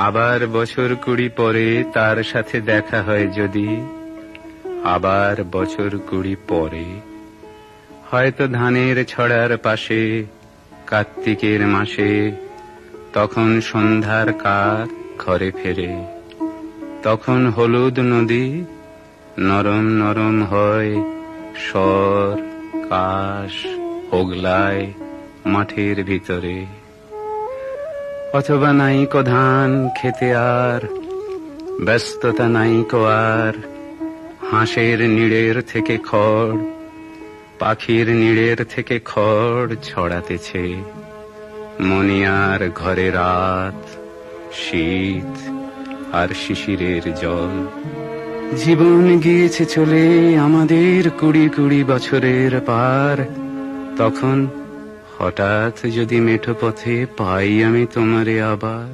আবার বছর 20 পরে তার সাথে দেখা হয় যদি, আবার বছর 20 পরে, হয়তো ধানের ছড়ার পাশে কার্তিকের মাসে, তখন সন্ধ্যার কাক ঘরে ফেরে, তখন হলুদ নদী নরম নরম হয়, স্বর কাশ হোগলায় মাঠের ভিতরে। অথবা নাইকো ধান খেতে আর ব্যস্ততা নাইকো আর, হাঁসের নিড়ের থেকে খড়, পাখির নিড়ের থেকে খড় ছড়াতেছে। মনিয়ার ঘরে রাত, শীত আর শিশিরের জল। জীবন গিয়েছে চলে আমাদের 20 বছরের পার, তখন হঠাৎ যদি মেঠো পথে পাই আমি তোমারে আবার।